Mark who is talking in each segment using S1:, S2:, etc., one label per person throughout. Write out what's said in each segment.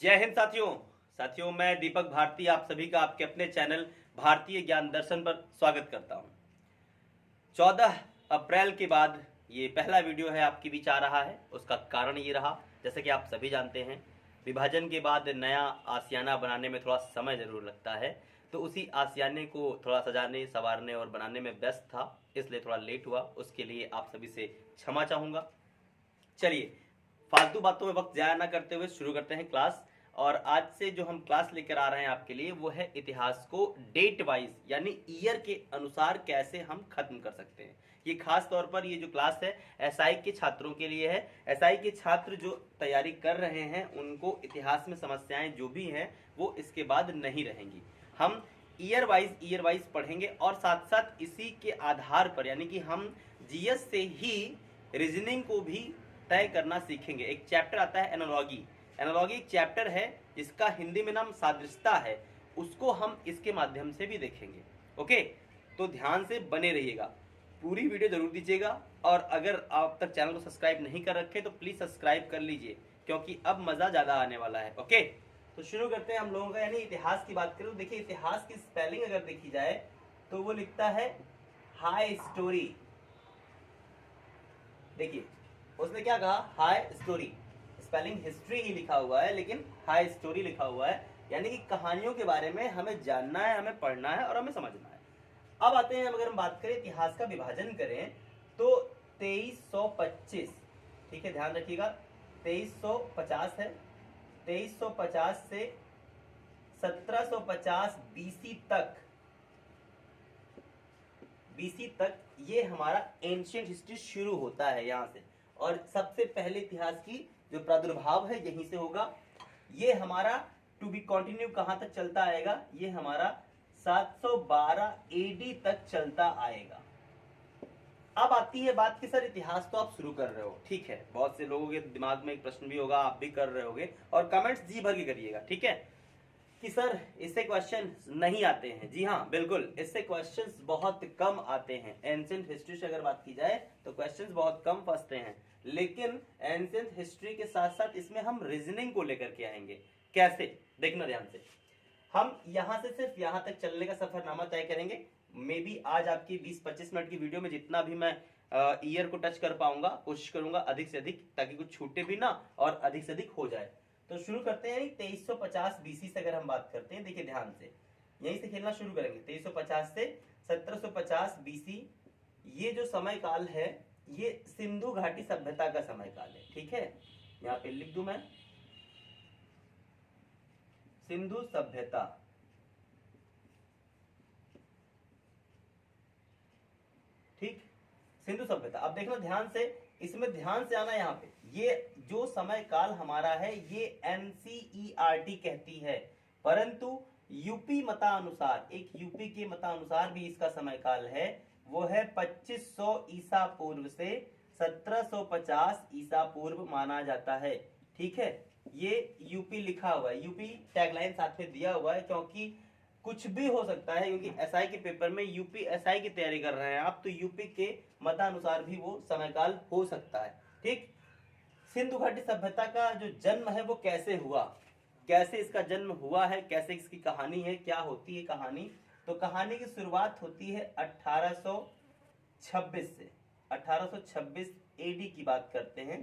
S1: जय हिंद साथियों मैं दीपक भारती आप सभी का आपके अपने चैनल भारतीय ज्ञान दर्शन पर स्वागत करता हूं। 14 अप्रैल के बाद ये पहला वीडियो है आपके बीच आ रहा है। उसका कारण ये रहा, जैसे कि आप सभी जानते हैं, विभाजन के बाद नया आशियाना बनाने में थोड़ा समय जरूर लगता है, तो उसी आशियाने को थोड़ा सजाने संवारने और बनाने में व्यस्त था, इसलिए थोड़ा लेट हुआ। उसके लिए आप सभी से क्षमा चाहूँगा। चलिए, फालतू बातों में वक्त जाया ना करते हुए शुरू करते हैं क्लास। और आज से जो हम क्लास लेकर आ रहे हैं आपके लिए, वो है इतिहास को डेट वाइज यानी ईयर के अनुसार कैसे हम खत्म कर सकते हैं। ये खास तौर पर ये जो क्लास है एसआई के छात्रों के लिए है। एसआई के छात्र जो तैयारी कर रहे हैं उनको इतिहास में समस्याएं जो भी हैं वो इसके बाद नहीं रहेंगी। हम ईयर वाइज पढ़ेंगे और साथ साथ इसी के आधार पर यानी कि हम जीएस से ही रीजनिंग को भी तय करना सीखेंगे। एक चैप्टर आता है एनालॉजी। एनालॉजी एक चैप्टर है जिसका हिंदी में नाम सादृश्यता है, उसको हम इसके माध्यम से भी देखेंगे। ओके, तो ध्यान से बने रहिएगा, पूरी वीडियो जरूर दीजिएगा। और अगर आप तक चैनल को सब्सक्राइब नहीं कर रखे तो प्लीज सब्सक्राइब कर लीजिए, क्योंकि अब मजा ज्यादा आने वाला है। ओके, तो शुरू करते हैं हम लोगों का। यानी इतिहास की बात करें, देखिए इतिहास की स्पेलिंग अगर देखी जाए तो वो लिखता है हाई स्टोरी। देखिए उसने क्या कहा, हाई स्टोरी। स्पेलिंग हिस्ट्री ही लिखा हुआ है लेकिन हाई स्टोरी लिखा हुआ है, यानी कि कहानियों के बारे में हमें जानना है, हमें पढ़ना है और हमें समझना है। अब आते हैं, अगर हम बात करें इतिहास का विभाजन करें तो 2325, ठीक है ध्यान रखिएगा, 2350 है। 2350 से 1750 बीसी तक ये हमारा एंशियंट हिस्ट्री शुरू होता है यहाँ से। और सबसे पहले इतिहास की जो प्रादुर्भाव है यहीं से होगा। ये हमारा टू बी कंटिन्यू कहां तक चलता आएगा, ये हमारा 712 एडी तक चलता आएगा। अब आती है बात कि सर इतिहास तो आप शुरू कर रहे हो, ठीक है, बहुत से लोगों के दिमाग में एक प्रश्न भी होगा, आप भी कर रहे होगे और कमेंट्स जी भर के करिएगा, ठीक है, कि सर इससे क्वेश्चन नहीं आते हैं। जी हाँ बिल्कुल, इससे क्वेश्चंस बहुत कम आते हैं। एंशिएंट हिस्ट्री से अगर बात की जाए तो क्वेश्चंस बहुत कम फंसते हैं, लेकिन एंशिएंट हिस्ट्री के साथ साथ इसमें हम रीजनिंग को लेकर के आएंगे। कैसे, देखना ध्यान से। हम यहां से सिर्फ यहां तक चलने का सफरनामा तय करेंगे। मे बी आज आपकी 20-25 मिनट की वीडियो में जितना भी मैं ईयर को टच कर पाऊंगा कोशिश करूंगा अधिक से अधिक, ताकि कुछ छूटे भी ना और अधिक से अधिक हो जाए। तो शुरू करते हैं 2350 बीसी से अगर हम बात करते हैं। देखिए ध्यान से, यहीं से खेलना शुरू करेंगे। 2350 से 1750 बीसी, ये जो समय काल है ये सिंधु घाटी सभ्यता का समय काल है, ठीक है, यहाँ पे लिख दूं मैं सिंधु सभ्यता। ठीक, सिंधु सभ्यता। अब देखना ध्यान से, इसमें ध्यान से आना, यहाँ पे ये जो समय काल हमारा है ये एनसीईआरटी कहती है, परंतु यूपी मतानुसार, एक यूपी के मतानुसार भी इसका समय काल है, वो है 2500 ईसा पूर्व से 1750 ईसा पूर्व माना जाता है। ठीक है, ये यूपी लिखा हुआ है, यूपी टैगलाइन साथ में दिया हुआ है, क्योंकि कुछ भी हो सकता है, क्योंकि एसआई के पेपर में यूपी एसआई की तैयारी कर रहे हैं आप, तो यूपी के मतानुसार भी वो समयकाल हो सकता है। ठीक, सिंधु घाटी सभ्यता का जो जन्म है वो कैसे हुआ, कैसे इसका जन्म हुआ है, कैसे इसकी कहानी है, क्या होती है कहानी। तो कहानी की शुरुआत होती है 1826 से। 1826 एडी की बात करते हैं।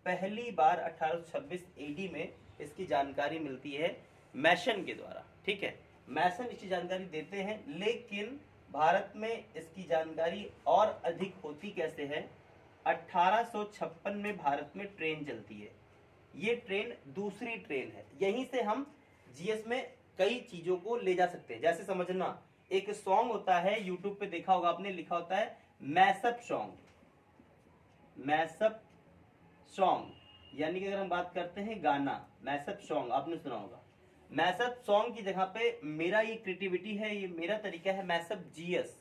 S1: पहली बार 1826 एडी में इसकी जानकारी मिलती है मैशन के द्वारा। ठीक है, मैसन इसकी जानकारी देते हैं, लेकिन भारत में इसकी जानकारी और अधिक होती कैसे है, 1856 में भारत में ट्रेन चलती है। ये ट्रेन दूसरी ट्रेन है। यहीं से हम जीएस में कई चीजों को ले जा सकते हैं। जैसे समझना, एक सॉन्ग होता है, यूट्यूब पे देखा होगा आपने, लिखा होता है मैसअप सॉन्ग। मैसअप सॉन्ग यानी कि अगर हम बात करते हैं गाना, मैसअप सॉन्ग आपने सुना होगा। मैसअप सॉन्ग की जगह पे मेरा ये क्रिएटिविटी है, ये मेरा तरीका है मैसअप जीएस।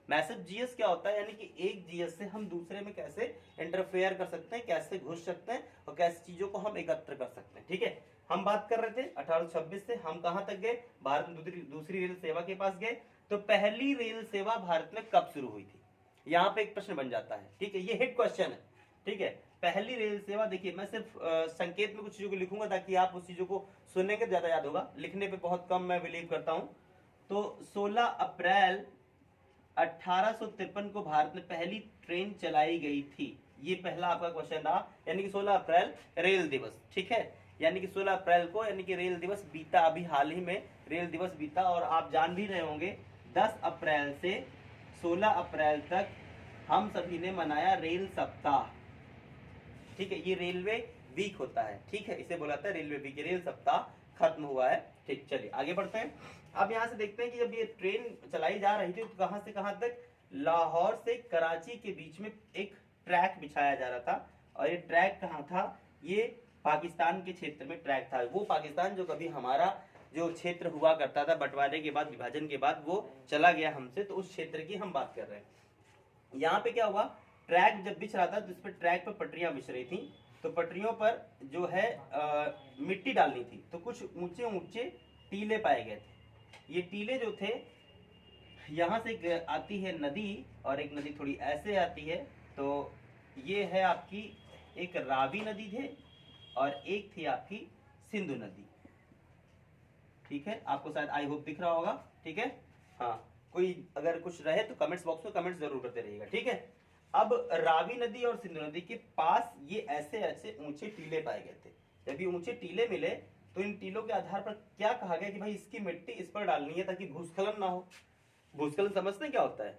S1: मैसअप जीएस क्या होता है, यानी कि एक जीएस से हम दूसरे में कैसे इंटरफेयर कर सकते हैं, कैसे घुस सकते हैं और कैसे चीजों को हम एकत्र कर सकते हैं। ठीक है, हम बात कर रहे थे 1826 से हम कहां तक गए, भारत में दूसरी रेल सेवा के पास गए। तो पहली रेल सेवा भारत में कब शुरू हुई थी, यहाँ पे एक प्रश्न बन जाता है। ठीक है, ये हिट क्वेश्चन है। ठीक है, पहली रेल सेवा, देखिए मैं सिर्फ संकेत में कुछ चीजों को लिखूंगा ताकि आप उस चीजों को सुनने के ज्यादा याद होगा, लिखने पे बहुत कम मैं बिलीव करता हूं। तो 16 अप्रैल 1853 को भारत में पहली ट्रेन चलाई गई थी, ये पहला आपका क्वेश्चन रहा, यानी कि 16 अप्रैल रेल दिवस, ठीक है। यानी कि 16 अप्रैल को यानी कि रेल दिवस बीता, अभी हाल ही में रेल दिवस बीता। और आप जान भी रहे होंगे 10 अप्रैल से 16 अप्रैल तक हम सभी ने मनाया रेल सप्ताह, ठीक है। ये रेलवे वीक होता है, ठीक है, इसे बोला जाता है रेलवे वीक। रेल सप्ताह खत्म हुआ है, ठीक। चलिए आगे बढ़ते हैं। अब यहाँ से देखते हैं कि जब ये ट्रेन चलाई जा रही थी तो कहां से कहां तक, लाहौर से कराची के बीच में एक ट्रैक बिछाया जा रहा था। और ये ट्रैक कहाँ था, ये पाकिस्तान के क्षेत्र में ट्रैक था। वो पाकिस्तान जो कभी हमारा जो क्षेत्र हुआ करता था बंटवारे के बाद, विभाजन के बाद वो चला गया हमसे, तो उस क्षेत्र की हम बात कर रहे हैं। यहाँ पे क्या हुआ, ट्रैक जब बिछ रहा था तो इस पर ट्रैक पर पटरियां बिछ रही थी, तो पटरियों पर जो है मिट्टी डालनी थी, तो कुछ ऊंचे ऊंचे टीले पाए गए थे। ये टीले जो थे, यहाँ से आती है नदी और एक नदी थोड़ी ऐसे आती है, तो ये है आपकी एक रावी नदी थे और एक थी आपकी सिंधु नदी, ठीक है। आपको शायद आई होप दिख रहा होगा, ठीक है। हाँ, कोई अगर कुछ रहे तो कमेंट्स बॉक्स में कमेंट्स जरूर करते रहिएगा, ठीक है। अब रावी नदी और सिंधु नदी के पास ये ऐसे ऐसे ऊंचे टीले पाए गए थे। जब ये ऊंचे टीले मिले तो इन टीलों के आधार पर क्या कहा गया कि भाई इसकी मिट्टी इस पर डालनी है ताकि भूस्खलन ना हो। भूस्खलन समझते हैं क्या होता है?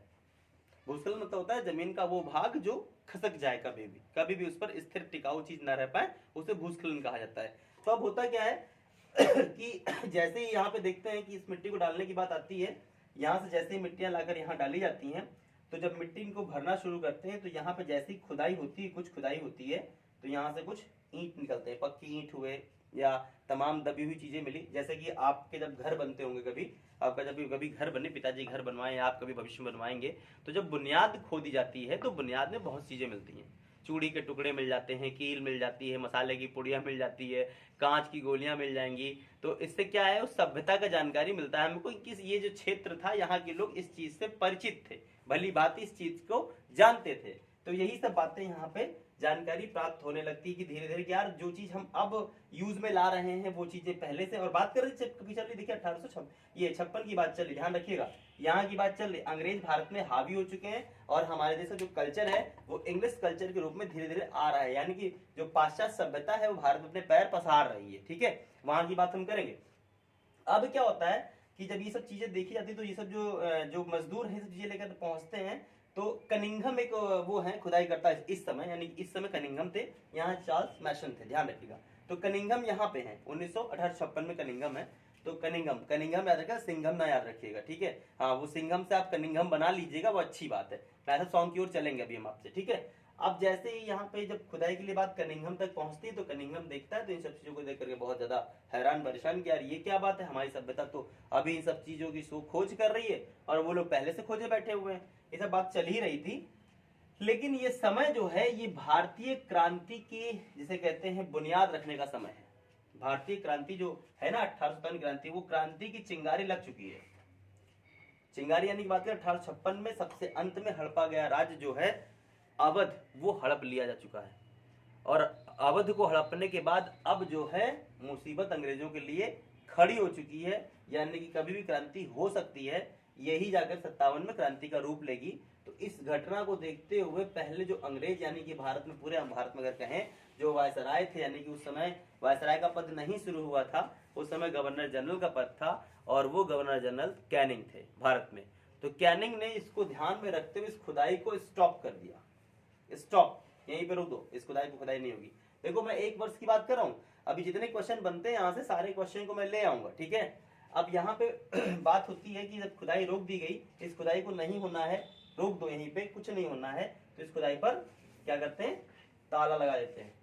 S1: भूस्खलन मतलब होता है जमीन का वो भाग जो खसक जाए, कभी भी उस पर स्थिर टिकाऊ चीज ना रह पाए, उसे भूस्खलन कहा जाता है। तो अब होता क्या है कि जैसे ही यहाँ पे देखते हैं कि इस मिट्टी को डालने की बात आती है, यहाँ से जैसे ही मिट्टियां लाकर यहाँ डाली जाती हैं, तो जब मिट्टी इनको भरना शुरू करते हैं तो यहाँ पे जैसी खुदाई होती है, कुछ खुदाई होती है, तो यहाँ से कुछ ईंट निकलते हैं, पक्की ईंट हुए या तमाम दबी हुई चीजें मिली। जैसे कि आपके जब घर बनते होंगे, कभी आपका जब कभी घर बने, पिताजी घर बनवाएं या आप कभी भविष्य में बनवाएंगे, तो जब बुनियाद खोदी जाती है तो बुनियाद में बहुत चीजें मिलती हैं। चूड़ी के टुकड़े मिल जाते हैं, कील मिल जाती है, मसाले की पुड़िया मिल जाती है, कांच की गोलियां मिल जाएंगी। तो इससे क्या है, उस सभ्यता का जानकारी मिलता है हमको कि ये जो क्षेत्र था, यहाँ के लोग इस चीज से परिचित थे, भली भांति इस चीज को जानते थे। तो यही सब बातें यहाँ पे जानकारी प्राप्त होने लगती है कि धीरे धीरे यार जो चीज हम अब यूज में ला रहे हैं वो चीजें पहले से। और बात कर रहे कभी चल रही, देखिए 1856 की बात चल रही, ध्यान रखिएगा, यहाँ की बात चल रही। अंग्रेज भारत में हावी हो चुके हैं और हमारे देश का जो कल्चर है वो इंग्लिश कल्चर के रूप में धीरे धीरे आ रहा है, यानी कि जो पाश्चात्य सभ्यता है वो भारत में अपने पैर पसार रही है, ठीक है। वहां की बात हम करेंगे। अब क्या होता है कि जब ये सब चीजें देखी जाती है तो ये सब जो मजदूर है, सब चीजें लेकर पहुंचते हैं, तो कनिंघम एक वो है खुदाई करता है इस समय, यानी इस समय कनिंघम थे, यहाँ चार्ल्स मैसन थे, ध्यान रखिएगा। तो कनिंघम यहाँ पे है, 1956 में कनिंघम है। तो कनिंघम याद रखिएगा, सिंघम ना याद रखिएगा, ठीक है। हाँ, वो सिंघम से आप कनिंघम बना लीजिएगा, वो अच्छी बात है। मैथड सॉन्ग की ओर चलेंगे अभी हम आपसे, ठीक है। अब जैसे ही यहाँ पे जब खुदाई के लिए बात कनिंघम तक पहुंचती है तो कनिंघम देखता है, तो इन सब चीजों को देख करके बहुत ज्यादा हैरान परेशान कि यार ये क्या बात है, हमारी सभ्यता तो अभी इन सब चीजों की खोज कर रही है और वो लोग पहले से खोजे बैठे हुए हैं। ये सब बात चल ही रही थी। लेकिन ये समय जो है ये भारतीय क्रांति की, जिसे कहते हैं, बुनियाद रखने का समय है। भारतीय क्रांति जो है ना, 1857 क्रांति, वो क्रांति की चिंगारी लग चुकी है। चिंगारी यानी की बात करें 1856 में सबसे अंत में हड़पा गया राज्य जो है अवध, वो हड़प लिया जा चुका है। और अवध को हड़पने के बाद अब जो है मुसीबत अंग्रेजों के लिए खड़ी हो चुकी है, यानी कि कभी भी क्रांति हो सकती है। यही जाकर 57 में क्रांति का रूप लेगी। तो इस घटना को देखते हुए पहले जो अंग्रेज, यानी कि भारत में, पूरे भारत में अगर कहें, जो वायसराय थे, यानी कि उस समय वायसराय का पद नहीं शुरू हुआ था, उस समय गवर्नर जनरल का पद था और वो गवर्नर जनरल कैनिंग थे भारत में। तो कैनिंग ने इसको ध्यान में रखते हुए इस खुदाई को स्टॉप कर दिया। स्टॉप, यहीं पे रोक दो, इस खुदाई को खुदाई नहीं होगी। देखो मैं 1 वर्ष की बात कर रहा हूँ, अभी जितने क्वेश्चन बनते हैं यहाँ से सारे क्वेश्चन को मैं ले आऊंगा, ठीक है। अब यहाँ पे बात होती है कि जब खुदाई रोक दी गई, इस खुदाई को नहीं होना है, रोक दो, यहीं पे कुछ नहीं होना है, तो इस खुदाई पर क्या करते हैं, ताला लगा देते हैं,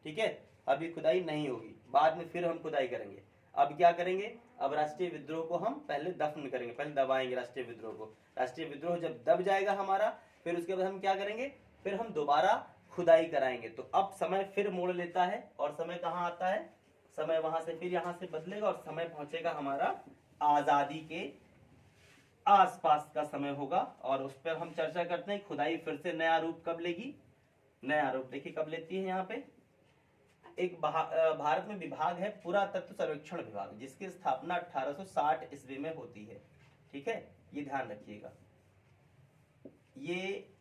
S1: ठीक है। अब ये खुदाई नहीं होगी, बाद में फिर हम खुदाई करेंगे। अब क्या करेंगे, अब राष्ट्रीय विद्रोह को हम पहले दफन करेंगे, पहले दबाएंगे राष्ट्रीय विद्रोह को। राष्ट्रीय विद्रोह जब दब जाएगा हमारा, फिर उसके बाद हम क्या करेंगे, फिर हम दोबारा खुदाई कराएंगे। तो अब समय फिर मोड़ लेता है और समय कहाँ आता है, समय वहां से फिर यहाँ से बदलेगा और समय पहुंचेगा हमारा आजादी के आसपास का समय होगा। और उस पर हम चर्चा करते हैं खुदाई फिर से नया रूप कब लेगी, नया आरोप देखिए कब लेती है यहाँ पे, एक भारत में विभाग है पुरातत्व सर्वेक्षण विभाग, जिसकी स्थापना 1860 ईस्वी में होती है। ठीक है, ये ध्यान रखिएगा। ये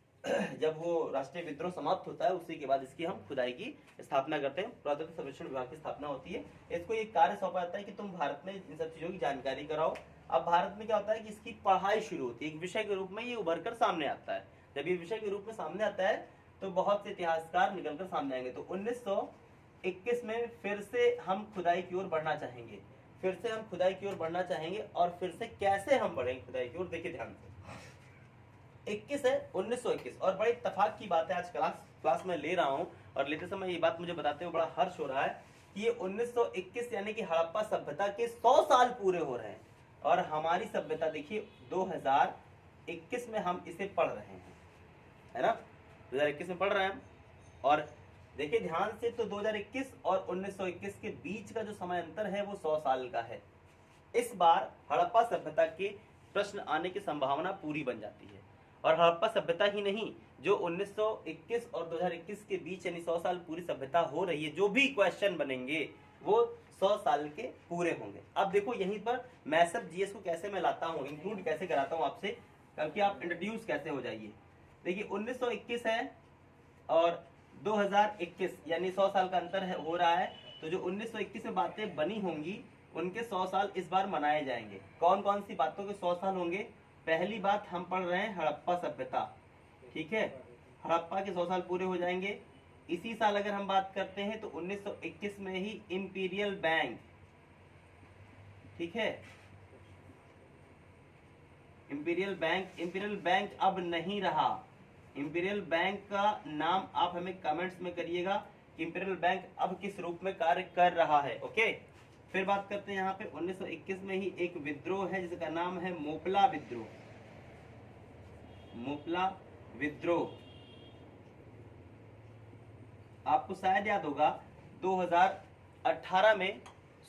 S1: जब वो राष्ट्रीय विद्रोह समाप्त होता है उसी के बाद इसकी हम खुदाई की स्थापना करते हैं, पुरातत्व सर्वेक्षण विभाग की स्थापना होती है। इसको एक कार्य सौंपा जाता है कि तुम भारत में इन सब चीजों की जानकारी कराओ। अब भारत में क्या होता है कि इसकी पढ़ाई शुरू होती है, एक विषय के रूप में ये उभर कर सामने आता है। जब ये विषय के रूप में सामने आता है तो बहुत से इतिहासकार निकल कर सामने आएंगे। तो 1921 में फिर से हम खुदाई की ओर बढ़ना चाहेंगे, फिर से हम खुदाई की ओर बढ़ना चाहेंगे। और फिर से कैसे हम बढ़ेंगे खुदाई की ओर, देखिए ध्यान से। 21 है 1921, और बड़ी इत्तेफाक की बात है, आज क्लास में ले रहा हूं और लेते समय ये बात मुझे बताते हुए बड़ा हर्ष हो रहा है कि ये 1921 यानी कि हड़प्पा सभ्यता के 100 साल पूरे हो रहे हैं। और हमारी सभ्यता देखिए 2021 में हम इसे पढ़ रहे हैं, है ना, 2021 में पढ़ रहे हैं। और देखिए ध्यान से, तो 2021 और 1921 के बीच का जो समय अंतर है वो 100 साल का है। इस बार हड़प्पा सभ्यता के प्रश्न आने की संभावना पूरी बन जाती है। और हड़प्पा सभ्यता ही नहीं, जो 1921 और 2021 के बीच यानी 100 साल पूरी सभ्यता हो रही है, जो भी क्वेश्चन बनेंगे वो 100 साल के पूरे होंगे। अब देखो यहीं पर मैसअप जीएस को कैसे मैं लाता हूँ, इंक्लूड कैसे कराता हूँ आपसे, ताकि आप इंट्रोड्यूस कैसे हो जाइए। देखिए 1921 है और 2021 यानी 100 साल का अंतर है, हो रहा है। तो जो 1921 में बातें बनी होंगी उनके 100 साल इस बार मनाए जाएंगे। कौन कौन सी बातों के 100 साल होंगे? पहली बात हम पढ़ रहे हैं हड़प्पा सभ्यता, ठीक है, हड़प्पा के 100 साल पूरे हो जाएंगे। इसी साल अगर हम बात करते हैं तो 1921 में ही इंपीरियल बैंक, ठीक है, इंपीरियल बैंक अब नहीं रहा। इंपीरियल बैंक का नाम आप हमें कमेंट्स में करिएगा, इंपीरियल बैंक अब किस रूप में कार्य कर रहा है। ओके, फिर बात करते हैं यहाँ पे 1921 में ही एक विद्रोह है जिसका नाम है मोपला विद्रोह। मोपला विद्रोह आपको शायद याद होगा 2018 में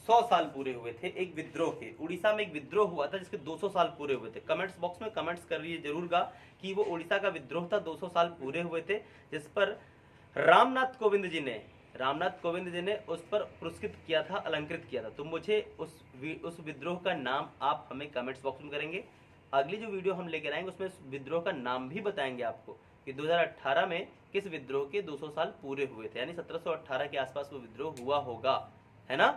S1: 100 साल पूरे हुए थे एक विद्रोह के। उड़ीसा में एक विद्रोह हुआ था जिसके 200 साल पूरे हुए थे। कमेंट्स बॉक्स में कमेंट्स करिए जरूरगा कि वो उड़ीसा का विद्रोह था, 200 साल पूरे हुए थे, जिस पर रामनाथ कोविंद जी ने उस पर पुरस्कृत किया था, अलंकृत किया था। तो मुझे उस विद्रोह का नाम आप हमें कमेंट्स बॉक्स में करेंगे। अगली जो वीडियो हम लेकर आएंगे उसमें विद्रोह का नाम भी बताएंगे आपको कि 2018 में किस विद्रोह के 200 साल पूरे हुए थे, यानी 1718 के आसपास वो विद्रोह हुआ होगा, है ना।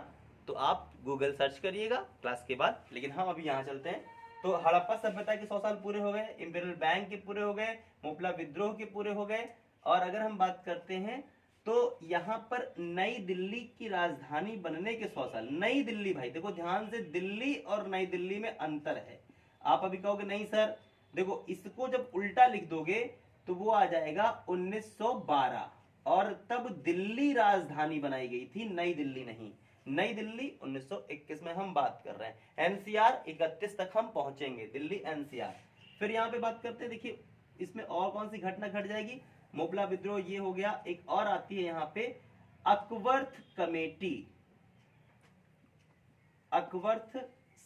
S1: तो आप गूगल सर्च करिएगा क्लास के बाद। लेकिन हम अभी यहाँ चलते हैं। तो हड़प्पा सभ्यता के 100 साल पूरे हो गए, इंपीरियल बैंक के पूरे हो गए, मोपला विद्रोह के पूरे हो गए। और अगर हम बात करते हैं तो यहाँ पर नई दिल्ली की राजधानी बनने के 100 साल। नई दिल्ली, भाई देखो ध्यान से, दिल्ली और नई दिल्ली में अंतर है। आप अभी कहोगे नहीं सर, देखो इसको जब उल्टा लिख दोगे तो वो आ जाएगा 1912, और तब दिल्ली राजधानी बनाई गई थी, नई दिल्ली नहीं। नई दिल्ली 1921 में हम बात कर रहे हैं। एनसीआर 31 तक हम पहुंचेंगे, दिल्ली एनसीआर। फिर यहाँ पे बात करते हैं, देखिए इसमें और कौन सी घटना घट जाएगी। मोपला विद्रोह ये हो गया। एक और आती है यहाँ पे अकवर्थ कमेटी, अकवर्थ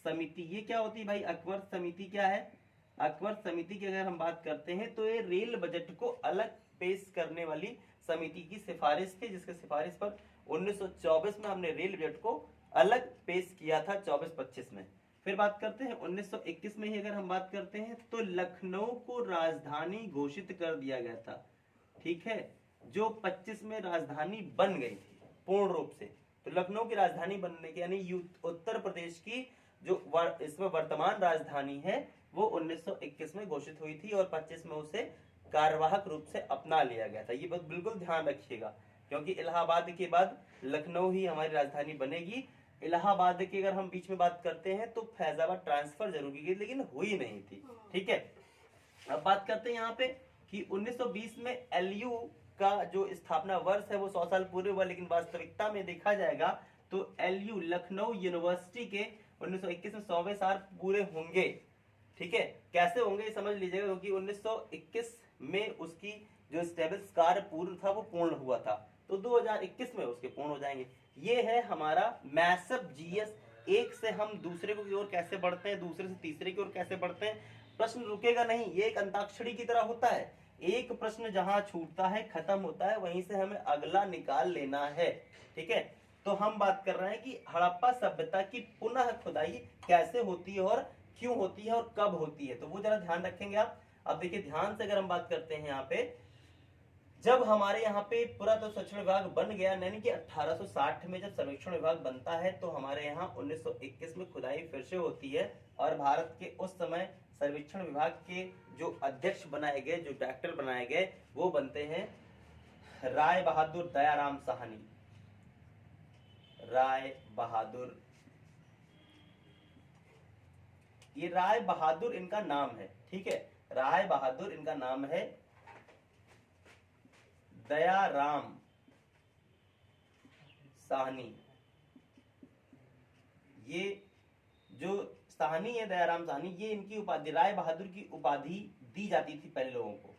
S1: समिति। ये क्या होती है भाई, अकवर्थ समिति क्या है? अकवर्थ समिति की अगर हम बात करते हैं तो ये रेल बजट को अलग पेश करने वाली समिति की सिफारिश थी, जिसके सिफारिश पर 1924 में हमने रेल बजट को अलग पेश किया था, 24-25 में। फिर बात करते हैं 1921 में ही अगर हम बात करते हैं तो लखनऊ को राजधानी घोषित कर दिया गया था, ठीक है, जो 25 में राजधानी बन गई थी पूर्ण रूप से। तो लखनऊ की राजधानी बनने के यानी उत्तर प्रदेश की जो इसमें वर्तमान राजधानी है वो 1921 में घोषित हुई थी और 25 में उसे कार्यवाहक रूप से अपना लिया गया था। ये बात बिल्कुल ध्यान रखिएगा, क्योंकि इलाहाबाद के बाद लखनऊ ही हमारी राजधानी बनेगी। इलाहाबाद की अगर हम बीच में बात करते हैं तो फैजाबाद ट्रांसफर जरूर की गई, लेकिन हुई नहीं थी, ठीक है। अब बात करते हैं यहाँ पे कि 1920 में एलयू का जो स्थापना वर्ष है वो 100 साल पूरे हुआ, लेकिन वास्तविकता में देखा जाएगा तो एलयू लखनऊ यूनिवर्सिटी के 1921 में 100वें साल पूरे होंगे, ठीक है। कैसे होंगे ये समझ लीजिएगा, क्योंकि 1921 में उसकी जो स्टेबल्स कार्य पूर्ण था वो पूर्ण हुआ था, तो 2021 में उसके पूर्ण हो जाएंगे। ये है हमारा मैसअप जीएस। एक से हम दूसरे की ओर कैसे बढ़ते हैं, दूसरे से तीसरे की ओर कैसे बढ़ते हैं, प्रश्न रुकेगा नहीं। ये एक अंताक्षरी की तरह होता है, एक प्रश्न जहां छूटता है, खत्म होता है, वहीं से हमें अगला निकाल लेना है। ठीक है, तो हम बात कर रहे हैं कि हड़प्पा सभ्यता की पुनः खुदाई कैसे होती है और क्यों होती है और कब होती है, तो वो जरा ध्यान रखेंगे आप। अब देखिए ध्यान से अगर हम बात करते हैं यहाँ पे, जब हमारे यहाँ पे पुरातत्व सर्वेक्षण विभाग बन गया, यानी कि 1860 में जब सर्वेक्षण विभाग बनता है, तो हमारे यहाँ 1921 में खुदाई फिर से होती है। और भारत के उस समय सर्वेक्षण विभाग के जो अध्यक्ष बनाए गए, जो डायरेक्टर बनाए गए, वो बनते हैं राय बहादुर दयाराम साहनी। राय बहादुर, ये राय बहादुर इनका नाम है। ठीक है, राय बहादुर इनका नाम है, दयाराम साहनी। ये जो साहनी है, दयाराम साहनी, ये इनकी उपाधि, राय बहादुर की उपाधि दी जाती थी पहले लोगों को।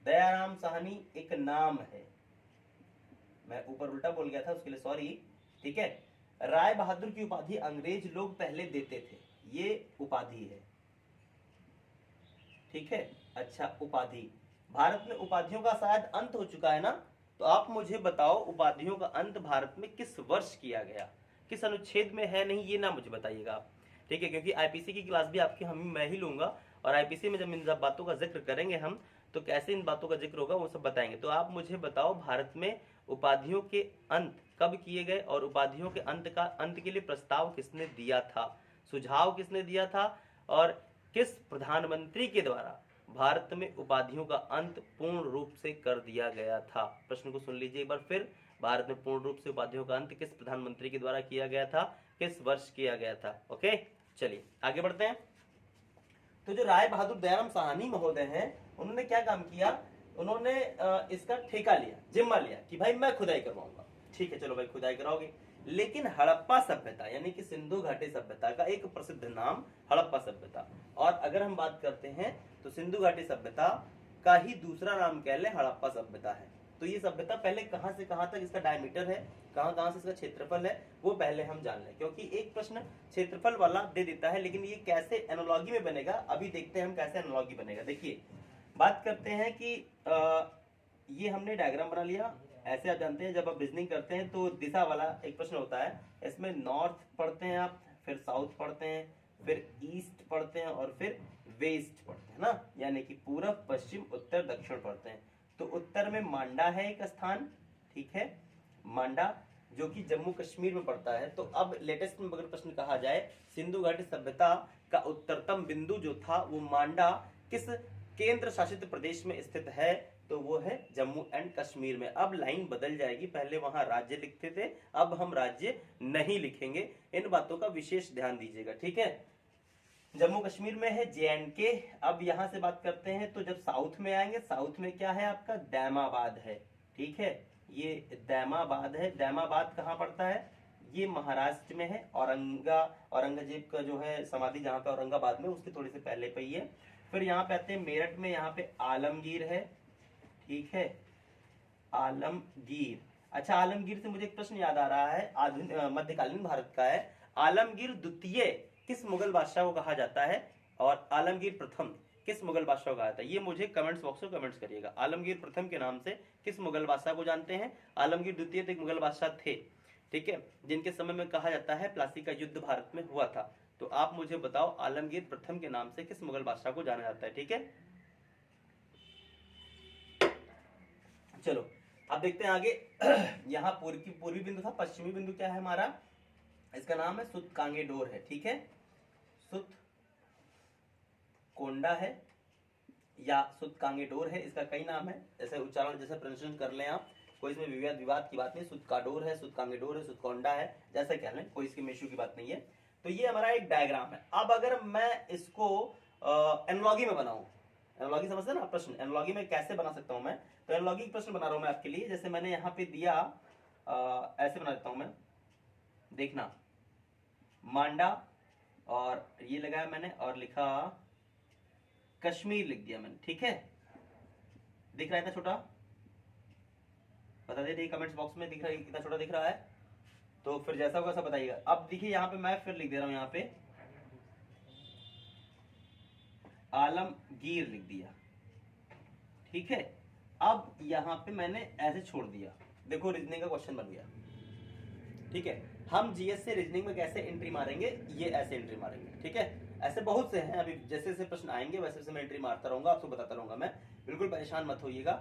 S1: दयाराम साहनी एक नाम है, मैं ऊपर उल्टा बोल गया था, उसके लिए सॉरी। ठीक है, राय बहादुर की उपाधि अंग्रेज लोग पहले देते थे, ये उपाधि है। ठीक है, अच्छा, उपाधि, भारत में उपाधियों का शायद अंत हो चुका है ना, तो आप मुझे बताओ उपाधियों का अंत भारत में किस वर्ष किया गया, किस अनुच्छेद में है, नहीं ये ना मुझे बताइएगा आप। ठीक है, क्योंकि आईपीसी की क्लास भी आपकी मैं ही लूंगा, और आईपीसी में जब इन सब बातों का जिक्र करेंगे हम, तो कैसे इन बातों का जिक्र होगा वो सब बताएंगे। तो आप मुझे बताओ भारत में उपाधियों के अंत कब किए गए, और उपाधियों के अंत के लिए प्रस्ताव किसने दिया था, सुझाव किसने दिया था, और किस प्रधानमंत्री के द्वारा भारत में उपाधियों का अंत पूर्ण रूप से कर दिया गया था। प्रश्न को सुन लीजिए एक बार फिर, भारत में पूर्ण रूप से उपाधियों का अंत किस प्रधानमंत्री के द्वारा किया गया था, किस वर्ष किया गया था। ओके, चलिए आगे बढ़ते हैं। तो जो राय बहादुर दयाराम साहनी महोदय हैं, उन्होंने क्या काम किया, उन्होंने इसका ठेका लिया, जिम्मा लिया कि भाई मैं खुदाई करवाऊंगा। ठीक है, चलो भाई खुदाई कराओगे, लेकिन हड़प्पा सभ्यता यानी कि सिंधु घाटी सभ्यता का एक प्रसिद्ध नाम हड़प्पा सभ्यता, और अगर हम बात करते हैं तो सिंधु घाटी सभ्यता का ही दूसरा नाम कह ले हड़प्पा सभ्यता है। तो ये सभ्यता पहले कहां से कहां तक इसका डायमीटर है, कहां कहां से इसका क्षेत्रफल है, वो पहले हम जान लें, क्योंकि एक प्रश्न क्षेत्रफल वाला दे देता है, लेकिन ये कैसे एनालॉजी में बनेगा, अभी देखते हैं हम कैसे एनालॉजी बनेगा। देखिए बात करते हैं कि ये हमने डायग्राम बना लिया। ऐसे आप जानते हैं जब आप रीजनिंग करते हैं तो दिशा वाला एक प्रश्न होता है, इसमें नॉर्थ पढ़ते हैं आप, फिर साउथ पढ़ते हैं, फिर ईस्ट पढ़ते हैं, और फिर वेस्ट पढ़ते हैं ना, यानी कि पूरब पश्चिम उत्तर दक्षिण पढ़ते हैं। तो उत्तर में मांडा है एक स्थान, ठीक है, मांडा जो कि जम्मू कश्मीर में पड़ता है। तो अब लेटेस्ट में अगर प्रश्न कहा जाए, सिंधु घाटी सभ्यता का उत्तरतम बिंदु जो था वो मांडा किस केंद्र शासित प्रदेश में स्थित है, तो वो है जम्मू एंड कश्मीर में। अब लाइन बदल जाएगी, पहले वहां राज्य लिखते थे, अब हम राज्य नहीं लिखेंगे, इन बातों का विशेष ध्यान दीजिएगा। ठीक है, जम्मू कश्मीर में है JNK। अब यहां से बात करते हैं तो जब साउथ में आएंगे, साउथ में क्या है आपका, दैमाबाद है। ठीक है, ये दैमाबाद है। दैमाबाद कहाँ पड़ता है, ये महाराष्ट्र में है, औरंगजेब का जो है समाधि जहाँ पे औरंगाबाद में, उसके थोड़ी से पहले पे ही है। फिर यहाँ पे आते हैं मेरठ में, यहाँ पे आलमगीर है। ठीक है, आलमगीर। अच्छा, आलमगीर से मुझे एक प्रश्न याद आ रहा है, मध्यकालीन भारत का है। आलमगीर द्वितीय किस मुगल बादशाह को कहा जाता है, और आलमगीर प्रथम किस मुगल बादशाह को कहा जाता है, ये मुझे कमेंट्स बॉक्स में कमेंट्स करिएगा। आलमगीर प्रथम के नाम से किस मुगल बादशाह को जानते हैं, आलमगीर द्वितीय तो एक मुगल बादशाह थे, ठीक है, जिनके समय में कहा जाता है प्लासी का युद्ध भारत में हुआ था। तो आप मुझे बताओ आलमगीर प्रथम के नाम से किस मुगल बादशाह को जाना जाता है। ठीक है, चलो अब देखते हैं आगे। यहाँ पूर्वी बिंदु था, पश्चिमी बिंदु क्या है हमारा, इसका नाम है सुत कांगेडोर है। ठीक है, सुत कोंडा है या सुत कांगेडोर है, इसका कई नाम है, जैसे उच्चारण जैसे प्रोनाउंसिएशन कर लें आप, कोई इसमें विवाद की बात नहीं। सुत काडोर है, सुत कांगेडोर है, सुत कोंडा है, जैसे कह लें, कोई इसकी इश्यू की बात नहीं है। तो ये हमारा एक डायग्राम है। अब अगर मैं इसको एनालॉजी में बनाऊं, एनालॉजी समझते हैं ना प्रश्न, एनालॉजी में कैसे बना सकता हूं मैं, तो एनालॉजी प्रश्न बना रहा हूं मैं आपके लिए। जैसे मैंने यहाँ पे दिया, ऐसे बना देता हूं मैं, देखना, मांडा और ये लगाया मैंने और लिखा कश्मीर, लिख दिया मैंने। ठीक है, दिख रहा है इतना छोटा, बता दे कमेंट्स बॉक्स में, दिख रहा है कितना छोटा दिख रहा है, तो फिर जैसा होगा सब बताइएगा। अब देखिए यहाँ पे मैं फिर लिख दे रहा हूं, यहाँ पे आलमगीर लिख दिया। ठीक है, अब यहाँ पे मैंने ऐसे छोड़ दिया, देखो रीजनिंग का क्वेश्चन बन गया। ठीक है, हम जीएस से रीजनिंग में कैसे एंट्री मारेंगे, ये ऐसे एंट्री मारेंगे। ठीक है, ऐसे बहुत से हैं, अभी जैसे जैसे प्रश्न आएंगे वैसे वैसे मैं एंट्री मारता रहूंगा, आपको बताता रहूंगा मैं, बिल्कुल परेशान मत होइएगा।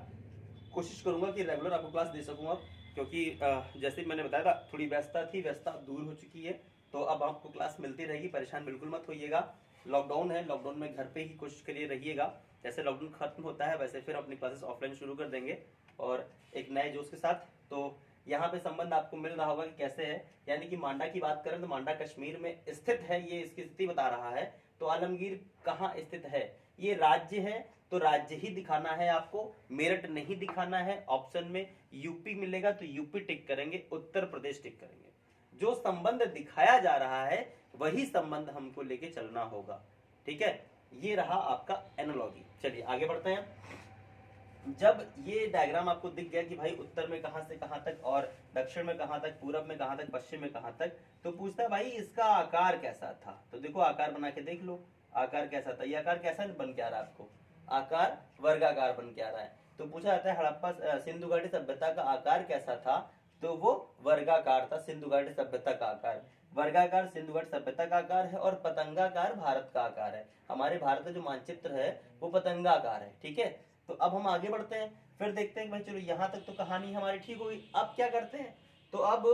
S1: कोशिश करूंगा कि रेगुलर आपको क्लास दे सकूं अब, क्योंकि जैसे मैंने बताया था थोड़ी व्यस्तता थी, व्यस्तता दूर हो चुकी है, तो अब आपको क्लास मिलती रहेगी, परेशान बिल्कुल मत होइएगा। लॉकडाउन है, लॉकडाउन में घर पे ही कोशिश करिए रहिएगा, जैसे लॉकडाउन खत्म होता है वैसे फिर अपनी क्लासेस ऑफलाइन शुरू कर देंगे और एक नए जोश के साथ। तो यहाँ पे संबंध आपको मिल रहा होगा कि कैसे है, यानी कि मांडा की बात करें तो मांडा कश्मीर में स्थित है, ये इसकी स्थिति बता रहा है। तो आलमगीर कहाँ स्थित है, ये राज्य है, तो राज्य ही दिखाना है आपको, मेरठ नहीं दिखाना है। ऑप्शन में यूपी मिलेगा तो यूपी टिक करेंगे, उत्तर प्रदेश टिक करेंगे। जो संबंध दिखाया जा रहा है वही संबंध हमको लेके चलना होगा। ठीक है, ये रहा आपका एनालॉजी। चलिए आगे बढ़ते हैं। जब ये डायग्राम आपको दिख गया कि भाई उत्तर में कहां से कहां तक और दक्षिण में कहां तक, पूरब में कहां तक, पश्चिम में कहां तक, तो पूछता है भाई इसका आकार कैसा था। तो देखो आकार बना के देख लो, आकार कैसा था। ये आकार कैसा बन के आ रहा है आपको, आकार वर्गाकार बन के आ रहा है। तो पूछा जाता है हड़प्पा सिंधु घाटी सभ्यता का आकार कैसा था, तो वो वर्गाकार था। सिंधु घाटी सभ्यता का आकार वर्गाकार सिंधु घाटी सभ्यता का आकार है, और पतंगाकार भारत का आकार है। हमारे भारत का जो मानचित्र है वो पतंगाकार है। ठीक है, तो अब हम आगे बढ़ते हैं, फिर देखते हैं कि भाई चलो यहाँ तक तो कहानी हमारी ठीक होगी। अब क्या करते हैं, तो अब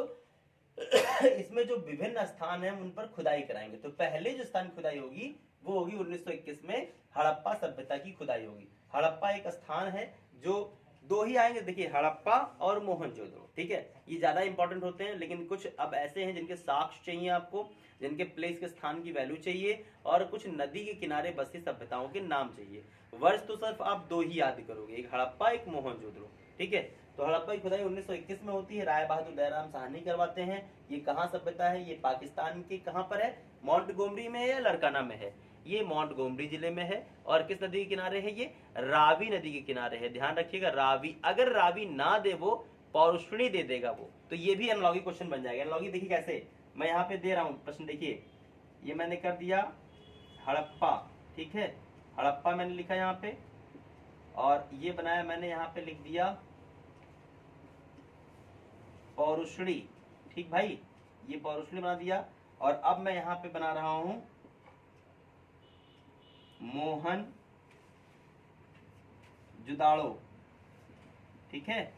S1: इसमें जो विभिन्न स्थान हैं उन पर खुदाई कराएंगे। तो पहले जो स्थान खुदाई होगी वो होगी 1921 में हड़प्पा सभ्यता की खुदाई होगी। हड़प्पा एक स्थान है, जो दो ही आएंगे, देखिए हड़प्पा और मोहनजोदड़ो। ठीक है, ये ज्यादा इंपॉर्टेंट होते हैं, लेकिन कुछ अब ऐसे हैं जिनके साक्ष्य चाहिए आपको, जिनके प्लेस के स्थान की वैल्यू चाहिए, और कुछ नदी के किनारे बसी सभ्यताओं के नाम चाहिए। वर्ष तो सिर्फ आप दो ही याद करोगे, एक हड़प्पा एक मोहनजोदड़ो। ठीक है, तो हड़प्पा की खुदाई 1921 में होती है, राय बहादुर दयाराम साहनी करवाते हैं। ये कहाँ सभ्यता है, ये पाकिस्तान के कहाँ पर है, मोंटगोमरी में है या लड़काना में है, ये मोंटगोमरी जिले में है। और किस नदी के किनारे है, ये रावी नदी के किनारे है। ध्यान रखिएगा, रावी, अगर रावी ना दे वो पौरुषणी दे देगा वो, तो ये भी एनालॉजी क्वेश्चन बन जाएगा। एनालॉजी देखिए कैसे, मैं यहाँ पे दे रहा हूँ प्रश्न, देखिए ये मैंने कर दिया हड़प्पा। ठीक है, हड़प्पा मैंने लिखा यहाँ पे, और ये बनाया मैंने यहाँ पे लिख दिया पौरुषणी। ठीक भाई, ये पौरुषणी बना दिया, और अब मैं यहाँ पे बना रहा हूं मोहन जुदाड़ो। ठीक है,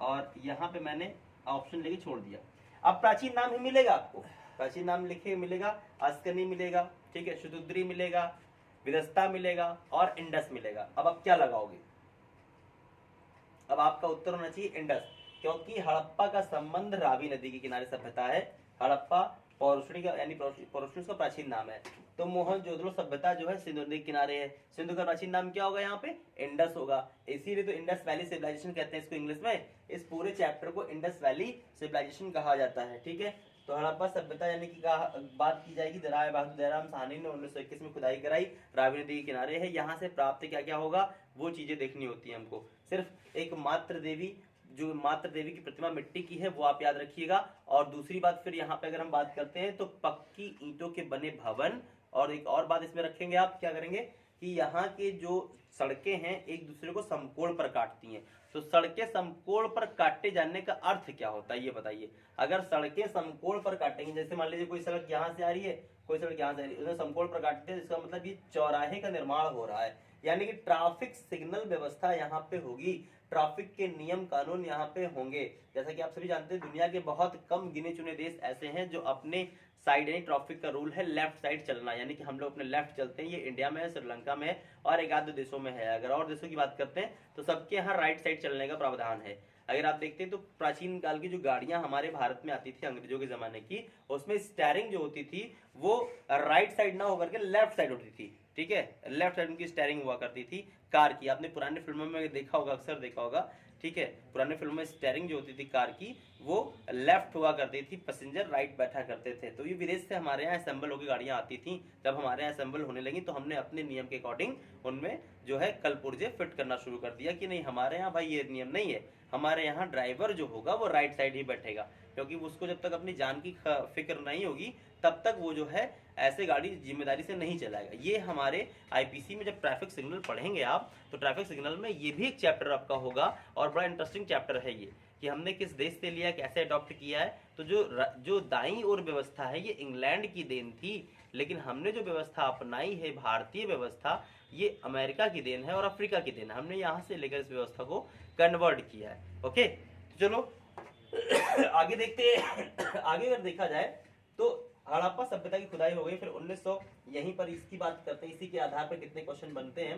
S1: और यहाँ पे मैंने ऑप्शन लेके छोड़ दिया। अब प्राचीन नाम ही मिलेगा आपको, प्राचीन नाम लिखे मिलेगा, अस्कनी मिलेगा, ठीक है, शतुद्री मिलेगा, विदस्ता मिलेगा और इंडस मिलेगा। अब आप क्या लगाओगे, अब आपका उत्तर होना चाहिए इंडस, क्योंकि हड़प्पा का संबंध रावी नदी के किनारे सभ्यता है। हड़प्पा पौरुषणी का, यानी पौरुषणी का प्राचीन नाम है। तो मोहनजोदड़ो सभ्यता जो है सिंधु नदी के किनारे है। सिंधु का प्राचीन नाम क्या होगा, यहाँ पे इंडस होगा, इसीलिए तो इंडस वैली सिविलाइजेशन कहते हैं इसको इंग्लिश में। इस पूरे चैप्टर को इंडस वैली सिविलाइजेशन कहा जाता है। ठीक है, तो हड़प्पा सभ्यता यानी कि बात की जाएगी, राय बहादुर दयाराम साहनी ने 1921 में खुदाई कराई, रावी नदी के किनारे है। यहाँ से प्राप्त क्या क्या होगा वो चीजें देखनी होती है हमको। सिर्फ एक मात्र देवी, जो मात्र देवी की प्रतिमा मिट्टी की है वो आप याद रखिएगा। और दूसरी बात फिर यहाँ पे अगर हम बात करते हैं तो पक्की ईंटों के बने भवन। और एक और बात इसमें रखेंगे, आप क्या करेंगे कि यहाँ के जो सड़कें हैं एक दूसरे को समकोण पर काटती हैं। तो सड़कें समकोण पर काटे जाने का अर्थ क्या होता है ये बताइए। अगर सड़कें समकोण पर काटेंगे, जैसे मान लीजिए कोई सड़क यहाँ से आ रही है, कोई सड़क यहाँ से आ रही है, उसे समकोण पर काटते हैं, इसका मतलब ये चौराहे का निर्माण हो रहा है, यानी कि ट्रैफिक सिग्नल व्यवस्था यहाँ पे होगी, ट्रैफिक के नियम कानून यहाँ पे होंगे। जैसा कि आप सभी जानते हैं दुनिया के बहुत कम गिने चुने देश ऐसे हैं जो अपने साइड, यानी ट्रैफिक का रूल है लेफ्ट साइड चलना, यानी कि हम लोग अपने लेफ्ट चलते हैं। ये इंडिया में है, श्रीलंका में है और एक आध देशों में है। अगर और देशों की बात करते हैं तो सबके यहाँ राइट साइड चलने का प्रावधान है। अगर आप देखते हैं तो प्राचीन काल की जो गाड़ियां हमारे भारत में आती थी अंग्रेजों के जमाने की, उसमें स्टीयरिंग जो होती थी वो राइट साइड ना होकर के लेफ्ट साइड होती थी। ठीक है, लेफ्ट साइड उनकी स्टीयरिंग हुआ करती थी कार की। आपने पुराने फिल्मों में देखा होगा, अक्सर देखा होगा। ठीक है, पुराने फिल्मों में स्टीयरिंग जो होती थी कार की वो लेफ्ट हुआ करती थी, पैसेंजर राइट बैठा करते थे। तो ये विदेश से हमारे यहाँ असेंबल होकर गाड़ियां आती थी। जब हमारे यहाँ असेंबल होने लगी तो हमने अपने नियम के अकॉर्डिंग उनमें जो है कलपुर्जे फिट करना शुरू कर दिया कि नहीं हमारे यहाँ भाई ये नियम नहीं है, हमारे यहाँ ड्राइवर जो होगा वो राइट साइड ही बैठेगा। क्योंकि उसको जब तक अपनी जान की फिक्र नहीं होगी तब तक वो जो है ऐसे गाड़ी जिम्मेदारी से नहीं चलाएगा। ये हमारे आईपीसी में जब ट्रैफिक सिग्नल पढ़ेंगे आप, तो ट्रैफिक सिग्नल में ये भी एक चैप्टर आपका होगा और बड़ा इंटरेस्टिंग चैप्टर है ये, कि हमने किस देश से लिया, कैसे अडॉप्ट किया है। तो जो दाईं ओर व्यवस्था है ये इंग्लैंड की देन थी, लेकिन हमने जो व्यवस्था अपनाई है भारतीय व्यवस्था, ये अमेरिका की देन है और अफ्रीका की देन है। हमने यहाँ से लेकर इस व्यवस्था को कन्वर्ट किया है। ओके, तो चलो आगे देखते हैं। आगे अगर देखा जाए तो हड़प्पा सभ्यता की खुदाई हो गई, फिर 1900 यहीं पर इसकी बात करते हैं, इसी के आधार पर कितने क्वेश्चन बनते हैं।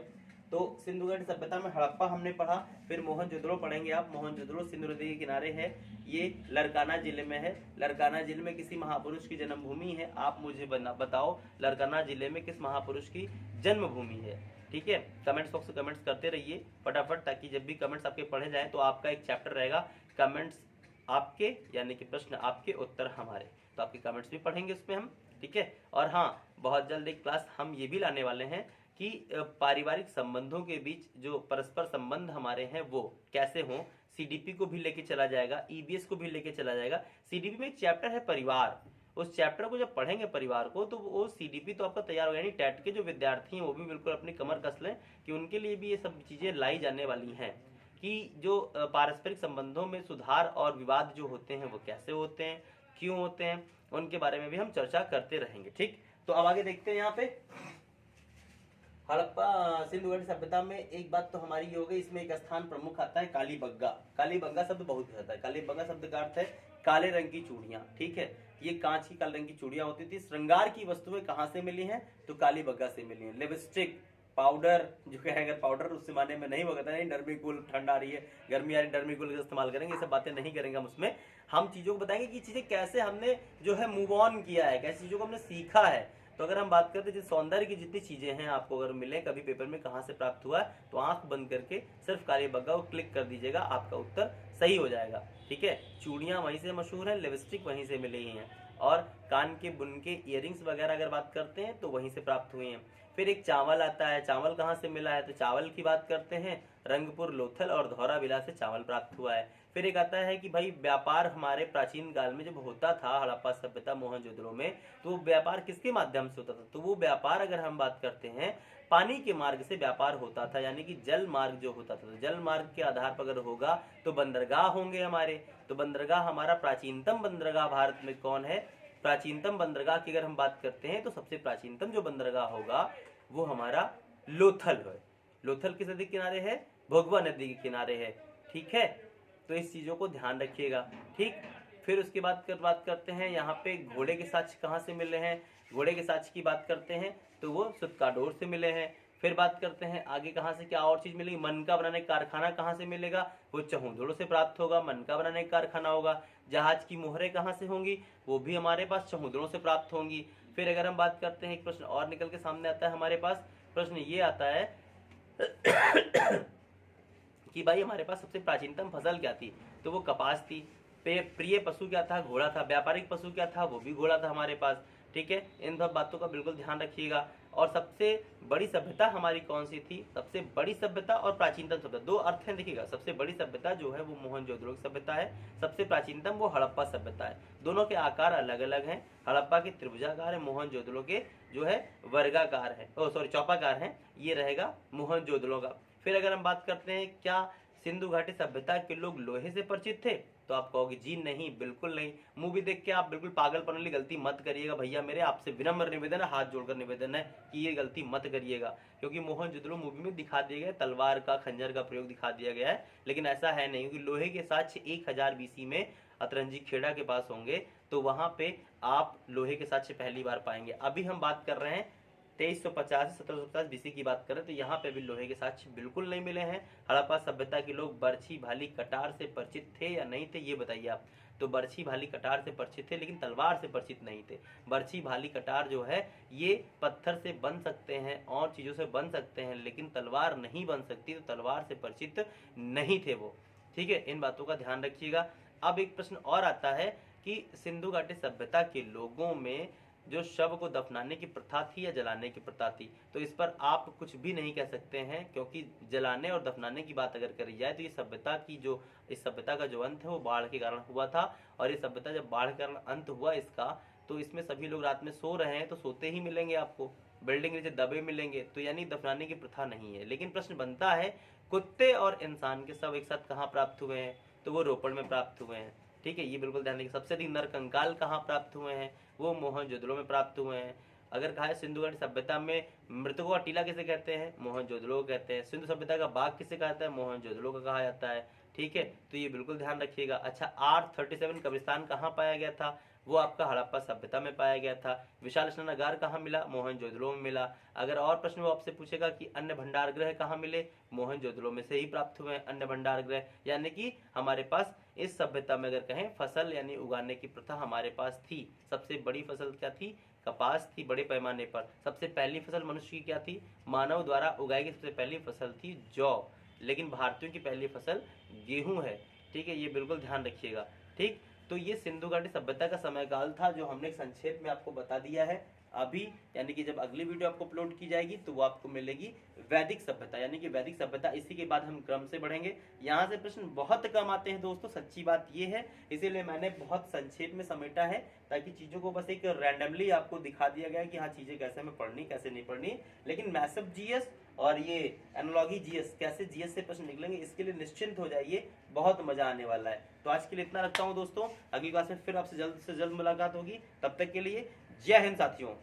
S1: तो सिंधु घाटी सभ्यता में हड़प्पा हमने पढ़ा, फिर मोहनजोदड़ो पढ़ेंगे आप। मोहनजोदड़ो सिंधु नदी के किनारे है, ये लरकाना जिले में है। लरकाना जिले में किसी महापुरुष की जन्मभूमि है। आप मुझे बताओ लरकाना जिले में किस महापुरुष की जन्मभूमि है। ठीक है, कमेंट्स बॉक्स में कमेंट्स करते रहिए फटाफट, ताकि जब भी कमेंट्स आपके पढ़े जाए तो आपका एक चैप्टर रहेगा कमेंट्स आपके, यानी कि प्रश्न आपके उत्तर हमारे, तो आपके कमेंट्स भी पढ़ेंगे उसमें हम। ठीक है, और हाँ, बहुत जल्द एक क्लास हम ये भी लाने वाले हैं कि पारिवारिक संबंधों के बीच जो परस्पर संबंध हमारे हैं वो कैसे हों। सीडीपी को भी लेके चला जाएगा, ईबीएस को भी लेके चला जाएगा। सीडीपी में एक चैप्टर है परिवार, उस चैप्टर को जब पढ़ेंगे परिवार को, तो वो सीडीपी तो आपका तैयार होगा। यानी टेट के जो विद्यार्थी हैं वो भी बिल्कुल अपनी कमर कस लें कि उनके लिए भी ये सब चीजें लाई जाने वाली हैं, कि जो पारस्परिक संबंधों में सुधार और विवाद जो होते हैं वो कैसे होते हैं, क्यों होते हैं, उनके बारे में भी हम चर्चा करते रहेंगे। ठीक, तो अब आगे देखते हैं। यहाँ पे हड़प्पा सिंधु घाटी सभ्यता में एक बात तो हमारी ये हो गई, इसमें एक स्थान प्रमुख आता है कालीबंगा। कालीबंगा शब्द बहुत आता है। कालीबंगा शब्द का अर्थ है काले रंग की चूड़ियां। ठीक है, ये कांच की काले रंग की चूड़ियां होती थी। श्रृंगार की वस्तुएं कहाँ से मिली हैं, तो कालीबंगा से मिली हैं। लिपस्टिक, पाउडर, जो है अगर पाउडर उस जमाने में नहीं होगा, नहीं डर्मीकूल, ठंड आ रही है, गर्मी आ रही है, डर्मीकूल का इस्तेमाल करेंगे, ये सब बातें नहीं करेंगे हम उसमें। हम चीजों को बताएंगे कि चीजें कैसे हमने जो है मूव ऑन किया है, कैसी चीजों को हमने सीखा है। तो अगर हम बात करते हैं सौंदर्य की जितनी चीजें हैं, आपको अगर मिले कभी पेपर में कहाँ से प्राप्त हुआ है, तो आंख बंद करके सिर्फ कालीबंगा को क्लिक कर दीजिएगा, आपका उत्तर सही हो जाएगा। ठीक है, चूड़ियां वहीं से मशहूर है, लिपस्टिक वहीं से मिली हैं, और कान के बुनके इयरिंग्स वगैरह अगर बात करते हैं तो वहीं से प्राप्त हुए हैं। फिर एक चावल आता है, चावल कहाँ से मिला है, तो चावल की बात करते हैं, रंगपुर, लोथल और धौराविला से चावल प्राप्त हुआ है। फिर एक आता है कि भाई व्यापार हमारे प्राचीन काल में जब होता था हड़प्पा सभ्यता मोहनजोदड़ो में, तो वो व्यापार किसके माध्यम से होता था, तो वो व्यापार अगर हम बात करते हैं पानी के मार्ग से व्यापार होता था, यानी कि जल मार्ग जो होता था। तो जल मार्ग के आधार पर अगर होगा तो बंदरगाह होंगे हमारे। तो बंदरगाह हमारा प्राचीनतम बंदरगाह भारत में कौन है, प्राचीनतम बंदरगाह की अगर हम बात करते हैं तो सबसे प्राचीनतम जो बंदरगाह होगा वो हमारा लोथल है। लोथल किस नदी के किनारे है, भोगवा नदी के किनारे है। ठीक है, तो इस चीजों को ध्यान रखिएगा। ठीक, फिर उसके बाद बात करते हैं यहाँ पे घोड़े के साक्ष्य कहाँ से मिले हैं। घोड़े के साक्ष्य की बात करते हैं तो वो सुतकाडोर से मिले हैं। फिर बात करते हैं आगे कहाँ से क्या और चीज मिलेगी, मनका बनाने का कारखाना कहाँ से मिलेगा, वो चहुंदड़ों से प्राप्त होगा, मनका बनाने का कारखाना होगा। जहाज की मोहरें कहाँ से होंगी, वो भी हमारे पास चहुंदड़ों से प्राप्त होंगी। फिर अगर हम बात करते हैं, एक प्रश्न और निकल के सामने आता है हमारे पास, प्रश्न ये आता है कि भाई हमारे पास सबसे प्राचीनतम फसल क्या थी, तो वो कपास थी। प्रिय पशु क्या था, घोड़ा था। व्यापारिक पशु क्या था, वो भी घोड़ा था हमारे पास। ठीक है, इन सब बातों का बिल्कुल ध्यान रखिएगा। और सबसे बड़ी सभ्यता हमारी कौन सी थी, सबसे बड़ी सभ्यता और प्राचीनतम सभ्यता, दो अर्थ हैं देखिएगा। सबसे बड़ी सभ्यता जो है वो मोहनजोदड़ो की सभ्यता है, सबसे प्राचीनतम वो हड़प्पा सभ्यता है। दोनों के आकार अलग अलग हैं, हड़प्पा के त्रिभुजाकार है, मोहनजोदड़ो के जो है वर्गाकार है, चौपाकार है, ये रहेगा मोहनजोदड़ो का। फिर अगर हम बात करते हैं क्या सिंधु घाटी सभ्यता के लोग लोहे से परिचित थे, तो आप कहोगे जी नहीं, बिल्कुल नहीं। मूवी देख के आप बिल्कुल पागलपन वाली गलती मत करिएगा भैया, मेरे आपसे विनम्र निवेदन है, हाथ जोड़कर निवेदन है कि ये गलती मत करिएगा, क्योंकि मोहनजोदड़ो मूवी में दिखा दिया गया तलवार का, खंजर का प्रयोग दिखा दिया गया है, लेकिन ऐसा है नहीं। क्योंकि लोहे के साक्ष्य 1000 BC में अतरंजी खेड़ा के पास होंगे, तो वहां पे आप लोहे के साक्ष्य पहली बार पाएंगे। अभी हम बात कर रहे हैं 2350 से 1750 BC की बात करें, तो यहाँ पे भी लोहे के साक्ष्य बिल्कुल नहीं मिले हैं। हड़प्पा सभ्यता के लोग बर्छी, भाली, कटार से परिचित थे या नहीं थे, ये बताइए आप। तो बर्छी, भाली, कटार से परिचित थे, लेकिन तलवार से परिचित नहीं थे। बर्छी, भाली, कटार जो है ये पत्थर से बन सकते हैं और चीजों से बन सकते हैं, लेकिन तलवार नहीं बन सकती, तो तलवार से परिचित नहीं थे वो। ठीक है, इन बातों का ध्यान रखिएगा। अब एक प्रश्न और आता है कि सिंधु घाटी सभ्यता के लोगों में जो शव को दफनाने की प्रथा थी या जलाने की प्रथा थी, तो इस पर आप कुछ भी नहीं कह सकते हैं, क्योंकि जलाने और दफनाने की बात अगर करी जाए तो ये सभ्यता की जो इस सभ्यता का जो अंत है वो बाढ़ के कारण हुआ था। और ये सभ्यता जब बाढ़ के कारण अंत हुआ इसका, तो इसमें सभी लोग रात में सो रहे हैं तो सोते ही मिलेंगे आपको, बिल्डिंग नीचे दबे मिलेंगे, तो यानी दफनाने की प्रथा नहीं है। लेकिन प्रश्न बनता है, कुत्ते और इंसान के शव एक साथ कहाँ प्राप्त हुए हैं? तो वो रोपड़ में प्राप्त हुए हैं। ठीक है, ये बिल्कुल ध्यान रखिए। सबसे अधिक नरकंकाल कहाँ प्राप्त हुए हैं? वो मोहनजोदड़ो में प्राप्त हुए हैं। अगर कहा है सिंधु घाटी सभ्यता में मृतकों का टीला किसे कहते हैं? मोहनजोदड़ो को कहते हैं। सिंधु सभ्यता का बाग किसे कहता है? मोहनजोदड़ो का कहा जाता है। ठीक है, तो ये बिल्कुल ध्यान रखिएगा। अच्छा, R37 कब्रिस्तान कहाँ पाया गया था? वो आपका हड़प्पा सभ्यता में पाया गया था। विशाल स्नानागार कहाँ मिला? मोहनजोदड़ो में मिला। अगर और प्रश्न वो आपसे पूछेगा कि अन्य भंडार गृह कहाँ मिले? मोहनजोदड़ो में से ही प्राप्त हुए अन्य भंडार गृह। यानी कि हमारे पास इस सभ्यता में अगर कहें फसल यानी उगाने की प्रथा हमारे पास थी। सबसे बड़ी फसल क्या थी? कपास थी बड़े पैमाने पर। सबसे पहली फसल मनुष्य की क्या थी? मानव द्वारा उगाई गई सबसे पहली फसल थी जौ। लेकिन भारतीयों की पहली फसल गेहूं है। ठीक है, ये बिल्कुल ध्यान रखिएगा। ठीक, तो ये सिंधु घाटी सभ्यता का समयकाल था जो हमने संक्षेप में आपको बता दिया है। अभी यानी कि जब अगली वीडियो आपको अपलोड की जाएगी तो वो आपको मिलेगी वैदिक सभ्यता, यानी कि वैदिक सभ्यता। इसी के बाद हम क्रम से बढ़ेंगे। यहाँ से प्रश्न बहुत कम आते हैं दोस्तों, सच्ची बात ये है, इसीलिए मैंने बहुत संक्षेप में समेटा है, ताकि चीजों को बस एक रैंडमली आपको दिखा दिया गया कि हाँ चीजें कैसे हमें पढ़नी कैसे नहीं पढ़नी। लेकिन मैथ्स जीएस और ये एनालॉजी जीएस, कैसे जीएस से प्रश्न निकलेंगे, इसके लिए निश्चिंत हो जाइए, बहुत मजा आने वाला है। तो आज के लिए इतना रखता हूँ दोस्तों, अगली क्लास में फिर आपसे जल्द से जल्द मुलाकात होगी। तब तक के लिए जय हिंद साथियों।